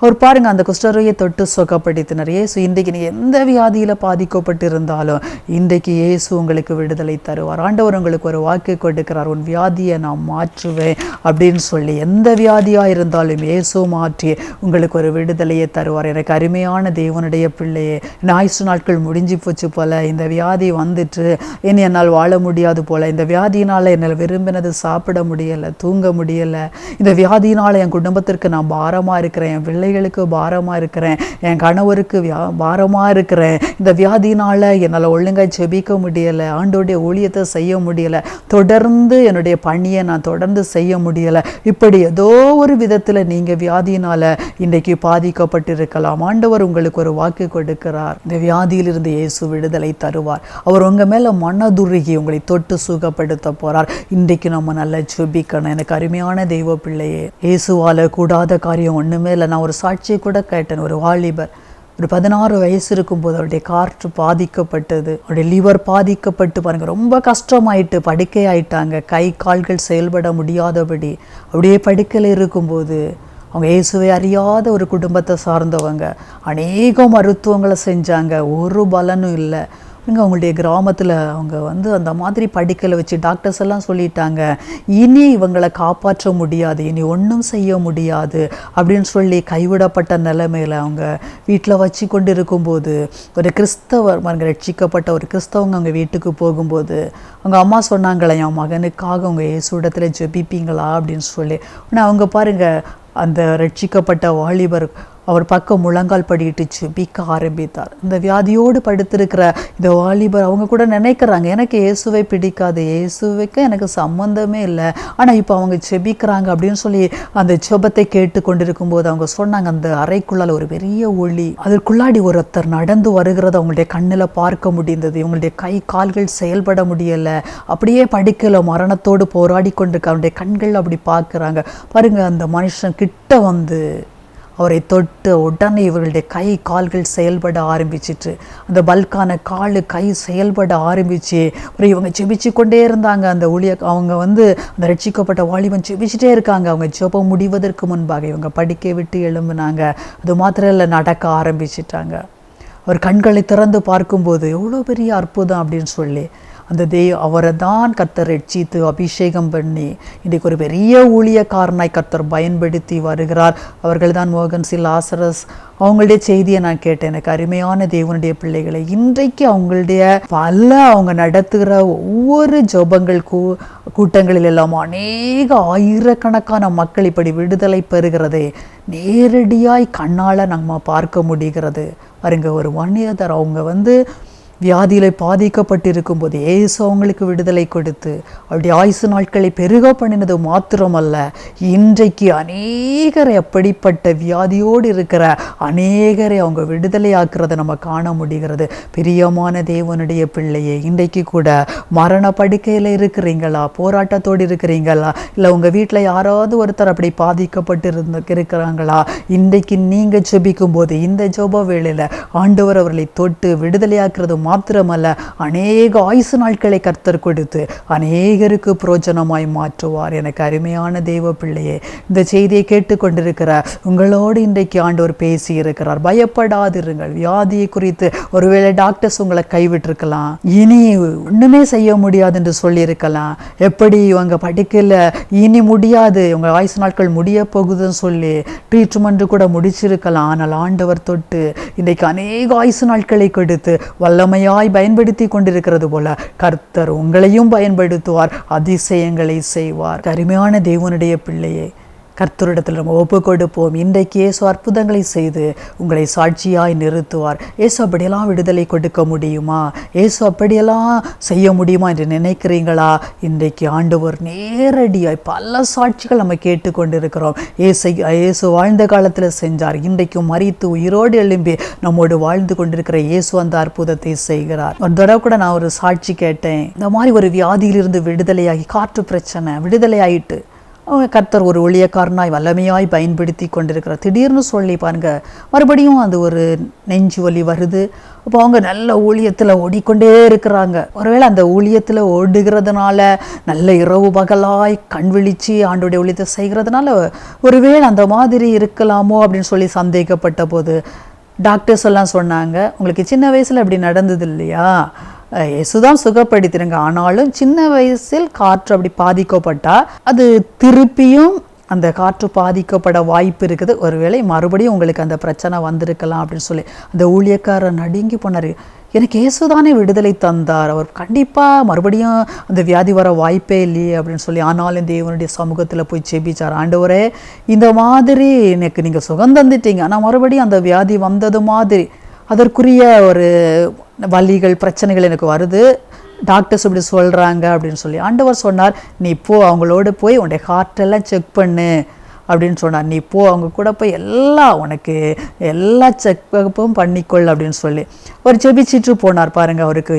அவர் பாருங்க அந்த குஷ்டரோகியை தொட்டு சுகப்படுத்தினார். இயேசு இன்றைக்கு நீ எந்த வியாதியில் பாதிக்கப்பட்டிருந்தாலும் இன்றைக்கு இயேசு உங்களுக்கு விடுதலை தருவார். ஆண்டவர் உங்களுக்கு ஒரு வாக்கு கொடுக்கிறார், உன் வியாதியை நான் மாற்றுவேன் அப்படின்னு சொல்லி. எந்த வியாதியாக இருந்தாலும் இயேசு மாற்றி உங்களுக்கு ஒரு விடுதலையை தருவார். எனக்கு அருமையான தேவனுடைய பிள்ளையே, ஆயுசு நாட்கள் முடிஞ்சு போச்சு போல, இந்த வியாதி வந்துட்டு இனி என்னால் வாழ முடியாது போல, இந்த வியாதியினால் என்னால் விரும்பினது சாப்பிட முடியலை, தூங்க முடியலை, இந்த வியாதியினால் என் குடும்பத்திற்கு நான் பாரமாக இருக்கிறேன், என் பிள்ளைகளுக்கு பாரமாக இருக்கிறேன், என் கணவருக்கு பாரமாக இருக்கிறேன், இந்த வியாதியினால் என்னால் ஒழுங்காக ஜெபிக்க முடியலை, ஆண்டோடைய ஊழியத்தை செய்ய முடியலை, தொடர்ந்து என்னுடைய பணியை நான் தொடர்ந்து செய்ய முடியலை, இப்படி ஏதோ ஒரு விதத்தில் நீங்கள் வியாதியினால் இன்றைக்கு பாதிக்கப்பட்டிருக்கலாம். ஆண்டவர் உங்களுக்கு ஒரு வாக்கு கொடுக்கிறார், இந்த வியாதியிலிருந்து இயேசு விடுதலை தருவார். அவர் உங்கள் மேலே மனதுருகி உங்களை தொட்டு சுகப்படுத்த போகிறார். இன்றைக்கு நம்ம நல்லா ஜெபிக்கணும். எனக்கு அருமையான தெய்வ பிள்ளையே, இயேசுவால் கூடாத காரியம் ஒன்றுமே இல்லை. நான் ஒரு சாட்சியை கூட கேட்டேன். ஒரு வாலிபர் ஒரு 16 வயசு இருக்கும்போது அவருடைய காற்று பாதிக்கப்பட்டது, அவருடைய லிவர் பாதிக்கப்பட்டு பாருங்க ரொம்ப கஷ்டமாயிட்டு படுக்கை ஆயிட்டாங்க, கை கால்கள் செயல்பட முடியாதபடி அப்படியே படுக்கையில் இருக்கும்போது அவங்க இயேசுவை அறியாத ஒரு குடும்பத்தை சார்ந்தவங்க அநேக மருத்துவங்களை செஞ்சாங்க, ஒரு பலனும் இல்லை. அவங்களுடைய கிராமத்தில் அவங்க அந்த மாதிரி படிக்கலை வச்சு டாக்டர்ஸ் எல்லாம் சொல்லிட்டாங்க, இனி இவங்களை காப்பாற்ற முடியாது, இனி ஒன்றும் செய்ய முடியாது அப்படின்னு சொல்லி கைவிடப்பட்ட நிலைமையில் அவங்க வீட்டில் வச்சு கொண்டு இருக்கும்போது ஒரு கிறிஸ்தவர் ரட்சிக்கப்பட்ட ஒரு கிறிஸ்தவங்க அவங்க வீட்டுக்கு போகும்போது அவங்க அம்மா சொன்னாங்களே, என் மகனுக்காக அவங்க இயேசுவிடத்தில் ஜெபிப்பீங்களா அப்படின்னு சொல்லி. ஆனால் அவங்க பாருங்கள், அந்த ரட்சிக்கப்பட்ட வாலிபர் அவர் பக்கம் முழங்கால் படிட்டு ஜெபிக்க ஆரம்பித்தார். இந்த வியாதியோடு படுத்திருக்கிற இந்த வாலிபர் அவங்க கூட நினைக்கிறாங்க, எனக்கு இயேசுவை பிடிக்காது, இயேசுவுக்கு எனக்கு சம்பந்தமே இல்லை, ஆனால் இப்போ அவங்க ஜெபிக்கிறாங்க அப்படின்னு சொல்லி அந்த ஜெபத்தை கேட்டு கொண்டிருக்கும் போது அவங்க சொன்னாங்க, அந்த அறைக்குள்ளால் ஒரு பெரிய ஒளி, அதற்குள்ளாடி ஒருத்தர் நடந்து வருகிறது அவங்களுடைய கண்ணில் பார்க்க முடிந்தது. இவங்களுடைய கை கால்கள் செயல்பட முடியலை, அப்படியே படுக்கையில் மரணத்தோடு போராடி கொண்டிருக்க அவருடைய கண்கள் அப்படி பார்க்குறாங்க. பாருங்க, அந்த மனுஷன் கிட்ட வந்து அவரை தொட்டு உடனே இவர்களுடைய கை கால்கள் செயல்பட ஆரம்பிச்சிட்டு, அந்த பல்கான கை செயல்பட ஆரம்பிச்சு இவங்க ஜெபிச்சு கொண்டே இருந்தாங்க. அந்த அவங்க அந்த ரட்சிக்கப்பட்ட வாலிபன் ஜெபிச்சுட்டே இருக்காங்க. அவங்க ஜெபம் முடிவதற்கு முன்பாக இவங்க படிக்க விட்டு எழும்புனாங்க. அது மாத்திரம் இல்லை, நடக்க ஆரம்பிச்சிட்டாங்க. அவர் கண்களை திறந்து பார்க்கும்போது எவ்வளோ பெரிய அற்புதம் அப்படின்னு சொல்லி அந்த அவரை தான் கர்த்தர் ரட்சித்து அபிஷேகம் பண்ணி இன்றைக்கு ஒரு பெரிய ஊழியக்காரனாய் கர்த்தர் பயன்படுத்தி வருகிறார். அவர்கள் தான் மோகன் சி லாசரஸ். அவங்களுடைய செய்தியை நான் கேட்டேன். எனக்கு அருமையான தேவனுடைய பிள்ளைகளை, இன்றைக்கு அவங்களுடைய அவங்க நடத்துகிற ஒவ்வொரு ஜெபங்கள் கூட்டங்களில் எல்லாம் அநேக ஆயிரக்கணக்கான மக்கள் இப்படி விடுதலை பெறுகிறதை நேரடியாய் கண்ணால் நம்ம பார்க்க முடிகிறது. பாருங்க, ஒரு மனிதர் அவங்க வியாதியில் பாதிக்கப்பட்டிருக்கும் போது இயேசு அவங்களுக்கு விடுதலை கொடுத்து அவருடைய ஆயுசு நாட்களை பெருக பண்ணினது மாத்திரமல்ல, இன்றைக்கு அநேகரை அப்படிப்பட்ட வியாதியோடு இருக்கிற அநேகரை அவங்க விடுதலை ஆக்குறதை நம்ம காண முடிகிறது. பிரியமான தேவனுடைய பிள்ளையே, இன்றைக்கு கூட மரண படுக்கையில் இருக்கிறீங்களா, போராட்டத்தோடு இருக்கிறீங்களா, இல்லை உங்கள் வீட்டில் யாராவது ஒருத்தர் அப்படி பாதிக்கப்பட்டு இருக்கிறாங்களா, இன்றைக்கு நீங்கள் ஜெபிக்கும் போது இந்த ஜெப வேளையில் ஆண்டவர் அவர்களை தொட்டு விடுதலையாக்குறது மாத்திரமல்ல, அநேக ஆயுசு நாட்களை கர்த்தர் கொடுத்து அநேகருக்கு பிரோஜனமாய் மாற்றுவார். எனக்கு அருமையான தேவ பிள்ளையே, இந்த செய்தியை கேட்டுக்கொண்டிருக்கிற உங்களோடு இன்றைக்கு ஆண்டவர் பேசி இருக்கிறார். பயப்படாதிருங்கள். வியாதியை குறித்து ஒருவேளை டாக்டர்ஸ் உங்களை கைவிட்டிருக்கலாம், இனி ஒண்ணுமே செய்ய முடியாது என்று சொல்லியிருக்கலாம், எப்படி இவங்க படிக்கல இனி முடியாது, இவங்க ஆயுசு நாட்கள் முடிய போகுதுன்னு சொல்லி ட்ரீட்மெண்ட் கூட முடிச்சிருக்கலாம். ஆனால் ஆண்டவர் தொட்டு இன்றைக்கு அநேக ஆயுசு நாட்களை கொடுத்து வல்லமையாய் பயன்படுத்தி கொண்டிருக்கிறது போல கர்த்தர் உங்களையும் பயன்படுத்துவார், அதிசயங்களை செய்வார். அருமையான தேவனுடைய பிள்ளையே, கர்த்தரிடத்தில் நம்ம ஒப்பு கொடுப்போம். இன்றைக்கு இயேசு அற்புதங்களை செய்து உங்களை சாட்சியாய் நிறுத்துவார். இயேசு அப்படியெல்லாம் விடுதலை கொடுக்க முடியுமா, இயேசு அப்படியெல்லாம் செய்ய முடியுமா என்று நினைக்கிறீங்களா? இன்றைக்கு ஆண்டவர் நேரடியாய் பல சாட்சிகள் நம்ம கேட்டுக்கொண்டிருக்கிறோம். இயேசு வாழ்ந்த காலத்தில் செஞ்சார், இன்றைக்கும் மரித்து உயிரோடு எழும்பி நம்மோடு வாழ்ந்து கொண்டிருக்கிற இயேசு அந்த அற்புதத்தை செய்கிறார். ஒரு தடவை கூட நான் ஒரு சாட்சி கேட்டேன். இந்த மாதிரி ஒரு வியாதியிலிருந்து விடுதலையாகி, காற்று பிரச்சனை விடுதலை ஆயிட்டு கர்த்தர் ஒரு ஊழியக்காரனாய் வல்லமையாய் பயன்படுத்தி கொண்டிருக்கிறார். திடீர்னு சொல்லி பாருங்க, மறுபடியும் அது ஒரு நெஞ்சு வலி வருது. அப்போ அவங்க நல்ல ஊழியத்தில் ஓடிக்கொண்டே இருக்கிறாங்க. ஒருவேளை அந்த ஊழியத்தில் ஓடுகிறதுனால, நல்ல இரவு பகலாய் கண் விழிச்சு ஆண்டோடைய ஊழியத்தை செய்கிறதுனால ஒருவேளை அந்த மாதிரி இருக்கலாமோ அப்படின்னு சொல்லி சந்தேகப்பட்ட போது டாக்டர்ஸ் எல்லாம் சொன்னாங்க, உங்களுக்கு சின்ன வயசில் அப்படி நடந்தது இல்லையா, இயேசுதான் சுகப்படுத்திடுங்க, ஆனாலும் சின்ன வயசில் காற்று அப்படி பாதிக்கப்பட்டால் அது திருப்பியும் அந்த காற்று பாதிக்கப்பட வாய்ப்பு இருக்குது, ஒருவேளை மறுபடியும் உங்களுக்கு அந்த பிரச்சனை வந்திருக்கலாம் அப்படின்னு சொல்லி அந்த ஊழியக்காரர் நடுங்கி போனார். எனக்கு இயேசுதானே விடுதலை தந்தார், அவர் கண்டிப்பாக மறுபடியும் அந்த வியாதி வர வாய்ப்பே இல்லையே அப்படின்னு சொல்லி. ஆனாலும் தேவனுடைய சமூகத்தில் போய் ஜெபிச்சார். ஆண்டவரே, இந்த மாதிரி எனக்கு நீங்கள் சுகம் தந்துட்டீங்க, ஆனால் மறுபடியும் அந்த வியாதி வந்தது மாதிரி அதற்குரிய ஒரு வலிகள் பிரச்சனைகள் எனக்கு வருது, டாக்டர்ஸ் இப்படி சொல்கிறாங்க அப்படின்னு சொல்லி. ஆண்டவர் சொன்னார், நீ போ அவங்களோட போய் உன்னுடைய ஹார்ட்டெல்லாம் செக் பண்ணு அப்படின்னு சொன்னார். நீ போ அவங்க கூட போய் உனக்கு எல்லா செக்கப்பும் பண்ணிக்கொள் அப்படின்னு சொல்லி ஒரு ஜெபிச்சிட்டு போனார். பாருங்கள், அவருக்கு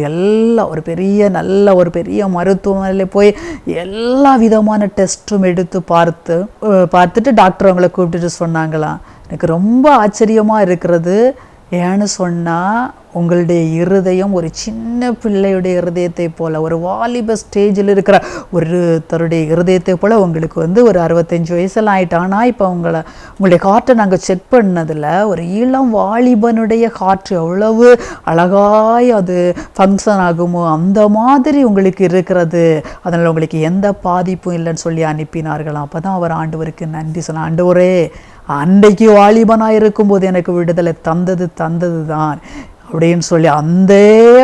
ஒரு பெரிய மருத்துவமனையில் போய் எல்லா விதமான டெஸ்ட்டும் எடுத்து பார்த்துட்டு டாக்டர் அவங்கள கூப்பிட்டுட்டு சொன்னாங்களாம், எனக்கு ரொம்ப ஆச்சரியமாக இருக்கிறது, ஏன்னு சொன்னால் உங்களுடைய இருதயம் ஒரு சின்ன பிள்ளையுடைய இருதயத்தை போல், ஒரு வாலிப ஸ்டேஜில் இருக்கிற ஒருத்தருடைய இருதயத்தை போல் உங்களுக்கு ஒரு 65 வயசெல்லாம் ஆயிட்டானா, இப்போ உங்களுடைய காற்றை நாங்கள் செக் பண்ணதில் ஒரு இளம் வாலிபனுடைய காற்று எவ்வளவு அழகாய் அது ஃபங்க்ஷன் ஆகுமோ அந்த மாதிரி உங்களுக்கு இருக்கிறது, அதனால் உங்களுக்கு எந்த பாதிப்பும் இல்லைன்னு சொல்லி அனுப்பினார்களாம். அப்போ தான் அவர் ஆண்டவருக்கு நன்றி சொன்னார். ஆண்டவரே, அன்றைக்கு வாலிபனாக இருக்கும்போது எனக்கு விடுதலை தந்தது தான் அப்படின்னு சொல்லி அந்த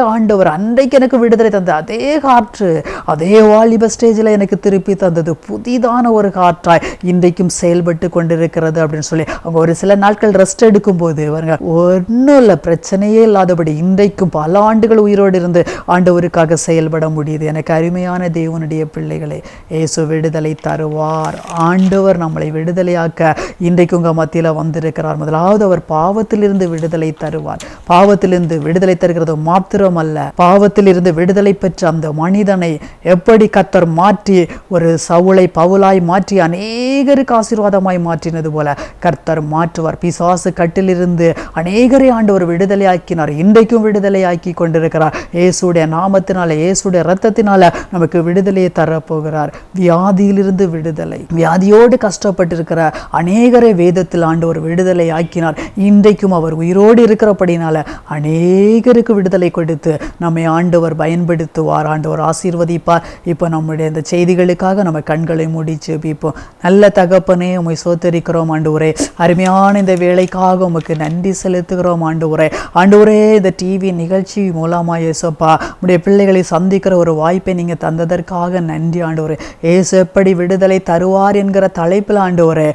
ஆண்டவர் அன்றைக்கு எனக்கு விடுதலை தந்த அதே காற்று அதே வாலிப ஸ்டேஜில் எனக்கு திருப்பி தந்தது புதிதான ஒரு காற்றாய் இன்றைக்கும் செயல்பட்டு கொண்டிருக்கிறது அப்படின்னு சொல்லி அவங்க ஒரு சில நாட்கள் ரெஸ்ட் எடுக்கும்போது பாருங்க, ஒன்றும் இல்லை, பிரச்சனையே இல்லாதபடி இன்றைக்கும் பல ஆண்டுகள் உயிரோடு இருந்து ஆண்டவருக்காக செயல்பட முடியுது. எனக்கு அருமையான தேவனுடைய பிள்ளைகளை, இயேசு விடுதலை தருவார். ஆண்டவர் நம்மளை விடுதலையாக்க இன்றைக்கு உங்கள் மத்தியில் வந்திருக்கிறார். முதலாவது அவர் பாவத்திலிருந்து விடுதலை தருவார். பாவத்தில் விடுதலை தருகிறது மாத்திரமல்ல, பாவத்தில் இருந்து விடுதலை பெற்ற அந்த மனிதனை எப்படி கர்த்தர் மாற்றி ஒரு சவுளை பவுலாய் மாற்றி அநேகருக்கு ஆசீர்வாதமாய் மாற்றினது போல கர்த்தர் மாற்றுவார். பிசாசு கட்டிலிருந்து அநேகரை ஆண்டவர் விடுதலை ஆக்கினார், இன்றைக்கும் விடுதலை ஆக்கி கொண்டிருக்கிறார். இயேசுடைய நாமத்தினால, இயேசுடைய இரத்தத்தினால நமக்கு விடுதலையை தரப்போகிறார். வியாதியிலிருந்து விடுதலை, வியாதியோடு கஷ்டப்பட்டிருக்கிற அநேகரை வேதத்தில் ஆண்டவர் விடுதலை ஆக்கினார். இன்றைக்கும் அவர் உயிரோடு இருக்கிறபடினால அநேகருக்கு விடுதலை கொடுத்து நம்மை ஆண்டவர் பயன்படுத்துவார், ஆண்டவர் ஆசீர்வதிப்பார். இப்போ நம்முடைய இந்த செய்திகளுக்காக நம்ம கண்களை மூடி ஜெபிப்போம். நல்ல தகப்பனே, உம்மை சோத்தரிக்கிறோம் ஆண்டவரே, அருமையான இந்த வேலைக்காக உமக்கு நன்றி செலுத்துகிறோம் ஆண்டவரே. ஆண்டவரே, இந்த டிவி நிகழ்ச்சி மூலமாக இயேசுப்பா உடைய பிள்ளைகளை சந்திக்கிற ஒரு வாய்ப்பை நீங்கள் தந்ததற்காக நன்றி ஆண்டவரே. இயேசு எப்படி விடுதலை தருவார் என்கிற தலைப்பில் ஆண்டவரே,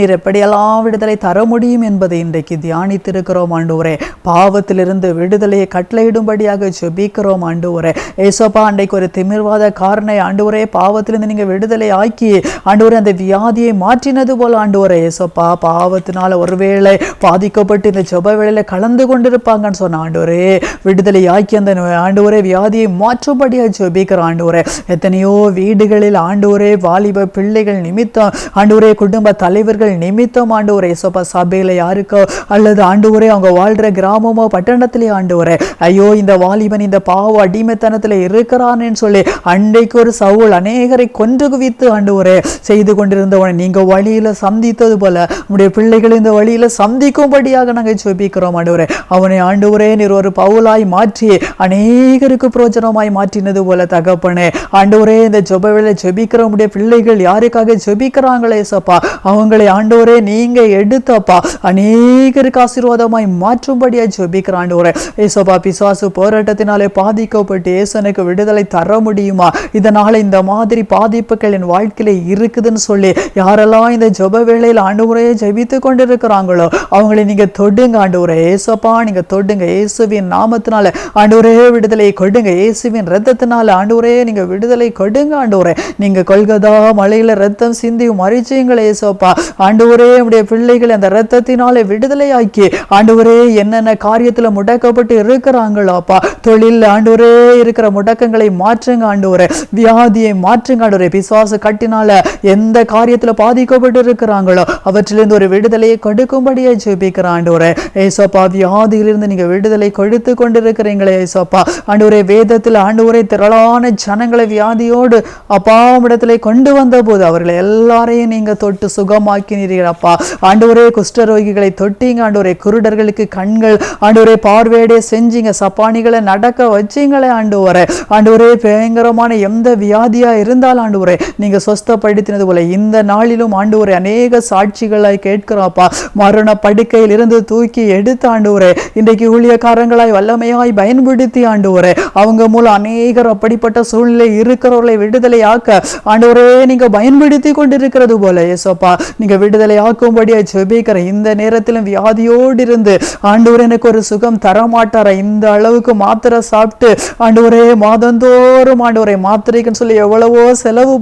நீர் எப்படியெல்லாம் விடுதலை தர முடியும் என்பதை இன்றைக்கு தியானித்திருக்கிறோம் ஆண்டவரே. பாவத்திலிருந்து விடுதலையை கட்டளையிடும்படியாக ஜெபிக்கிறோம் ஆண்டவரே. ஏசப்பா, அன்றைக்கு ஒரு திமிர்வாத காரனை ஆண்டவரே பாவத்திலிருந்து நீங்கள் விடுதலை ஆக்கி ஆண்டவரே அந்த வியாதியை மாற்றினது போல ஆண்டவரே, ஏசப்பா பாவத்தினால ஒருவேளை பாதிக்கப்பட்டு இந்த ஜெப வேளையில கலந்து கொண்டிருப்பாங்கன்னு சொன்ன ஆண்டவரே, விடுதலை ஆக்கி அந்த ஆண்டவரே வியாதியை மாற்றும்படியாக ஜெபிக்கிற ஆண்டவரே. எத்தனையோ வீடுகளில் ஆண்டவரே வாலிப பிள்ளைகள் நிமித்தம் ஆண்டவரே, குடும்ப தலைவர்கள் நிமித்தம் ஆண்டவரே, ஏசப்பா சபையில யாருக்கோ அல்லது ஆண்டவரே அவங்க வாழ்ற கிராமமோ பட்டணத்திலே ஆண்டவரே, ஐயோ இந்த வாலிபன் இந்த பாவ அடிமைத்தனத்தில் இருக்கிறான்னு சொல்லி அன்றைக்கு ஒரு சவுல் அநேகரை கொன்று குவித்து ஆண்டவரே செய்து கொண்டிருந்தவனை நீங்க வழியில சந்தித்தது போல உங்களுடைய பிள்ளைகள் இந்த வழியில சந்திக்கும்படியாக நாங்கள் ஜெபிக்கிறோம் ஆண்டவரே. அவனை ஆண்டவரே நீர் ஒரு பவுலாய் மாற்றி அநேகருக்கு பிரோஜனமாய் மாற்றினது போல தகப்பனே, ஆண்டவரே இந்த ஜெபவேளை ஜெபிக்கிற உங்களுடைய பிள்ளைகள் யாருக்காக ஜெபிக்கிறாங்களே சப்பா, அவங்களை ஆண்டவரே நீங்க எடுத்தப்பா அநேகருக்கு ஆசீர்வாதமாய் மாற்றும்படியா ஜெபிக்கிற ஆண்டவரே. ஏசப்பா, பிசாசு போராட்டத்தினாலே பாதிக்கப்பட்டு ஏசனுக்கு விடுதலை தர முடியுமா, இதனால இந்த மாதிரி பாதிப்புகள் என் வாழ்க்கையில இருக்குதுன்னு சொல்லி யாரெல்லாம் இந்த ஜெப வேளையில் ஆண்டவரே ஜெபித்து கொண்டிருக்கிறாங்களோ அவங்களை நீங்க தொடுங்க ஆண்டவரே. ஏசப்பா நீங்க தொடுங்க, இயேசுவின் நாமத்தினால ஆண்டவரே விடுதலை கொடுங்க, இயேசுவின் இரத்தத்தினால ஆண்டவரே நீங்க விடுதலை கொடுங்க ஆண்டவரே. நீங்க கொல்கதா மலையில ரத்தம் சிந்தி மறிச்சீங்களே ஏசப்பா, ஆண்டவரே உடைய பிள்ளைகளை அந்த இரத்தத்தினாலே விடுதலை ஆக்கி ஆண்டவரே என்னென்ன காரியத்தை காரியத்துல முடக்கப்பட்டு இருக்கிறாங்களோ அப்பா, தொழில் ஆண்டவரே இருக்கிற முடக்கங்களை மாற்றுங்க ஆண்டவரே, வியாதியை மாற்றுங்க ஆண்டவரே. பிசாசு கட்டினால எந்த காரியத்துல பாதிக்கப்பட்டு இருக்கிறாங்களோ அவற்றிலிருந்து ஒரு விடுதலையை கொடுக்கும்படியே ஜெபிக்கிற ஆண்டவரே. ஏசப்பா, வியாதியிலிருந்து நீங்க விடுதலை கொடுத்து கொண்டிருக்கிறீங்களே ஏசப்பா. ஆண்டவரே, வேதத்தில் ஆண்டவரே திரளான ஜனங்களை வியாதியோடு அப்பா இடத்துல கொண்டு வந்த போது அவர்களை எல்லாரையும் நீங்க தொட்டு சுகமாக்கினீர்கள் அப்பா. ஆண்டவரே, குஷ்டரோகிகளை தொட்டீங்க ஆண்டவரே, குருடர்களுக்கு கண்கள் ஆண்டவரே பார்வையடைய செஞ்சீங்க, சப்பானிகளை நடக்க வச்சீங்களே ஆண்டவரே. ஆண்டவரே, பயங்கரமான எந்த வியாதியா இருந்தால் ஆண்டவரே நீங்க சொஸ்தப்படுத்தினது போல இந்த நாளிலும் ஆண்டவரே அநேக சாட்சிகளாய் கேட்கிறோம்ப்பா. மரண படுக்கையில் இருந்து தூக்கி எடுத்து ஆண்டவரே இன்றைக்கு ஊழியக்காரங்களாய் வல்லமையாய் பயன்படுத்தி ஆண்டவரே அவங்க மூலம் அநேகர் அப்படிப்பட்ட சூழ்நிலை இருக்கிறவர்களை விடுதலை ஆக்க ஆண்டவரே நீங்க பயன்படுத்தி கொண்டிருக்கிறது போல ஏசப்பா, நீங்க விடுதலை ஆக்கும்படியா ஜெபிக்கிற இந்த நேரத்திலும் வியாதியோடு இருந்து ஆண்டவரே எனக்கு ஒரு சுகம் தரமாட்டார, இந்த அளவுக்கு மாத்திரை சாப்பிட்டு ஆண்டவரே மாதந்தோறும் ஆண்டவரே மாத்திரைக்குன்னு சொல்லி எவ்வளவோ செலவு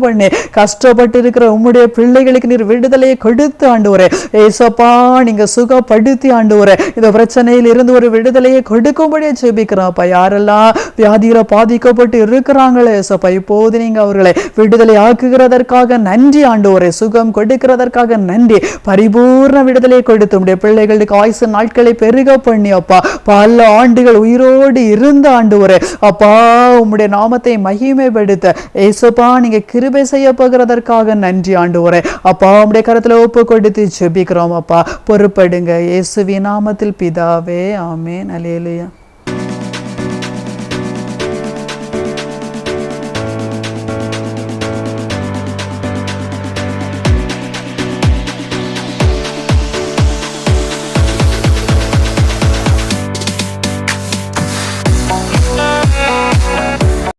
பண்ணி கஷ்டப்பட்டு இருக்கிற உம்முடைய பிள்ளைகளுக்கு நீர் விடுதலையை கொடுத்து ஆண்டவரே ஏசப்பா நீங்க சுகப்படுத்தி ஆண்டவரே இந்த பிரச்சனையில் இருந்து ஒரு விடுதலையை கொடுக்கும்படியா ஜெபிக்கிறோம்ப்பா. யாரெல்லாம் வியாதியில பாதிக்கப்பட்டு இருக்கிறாங்களே ஏசப்பா, இப்போது நீங்க அவர்களை விடுதலை ஆக்குகிறதற்காக நன்றி ஆண்டவரே, சுகம் கொடுக்கிறதற்காக நன்றி. பரிபூர்ண விடுதலை கொடுத்து உடைய பிள்ளைகளுக்கு ஆயுசு நாட்களை பெருக பண்ணி அப்பா பல ஆண்டுகள் உயிரோடு இருந்த ஆண்டவரே அப்பா உம்முடைய நாமத்தை மகிமைப்படுத்த ஏசப்பா நீங்க கிருபை செய்ய போகிறதற்காக நன்றி ஆண்டவரே அப்பா. உம்முடைய கரத்துல ஒப்பு கொடுத்து ஜெபிக்கிறோம் அப்பா, பொறுப்படுங்க இயேசுவின் நாமத்தில் பிதாவே, ஆமென். அல்லேலூயா.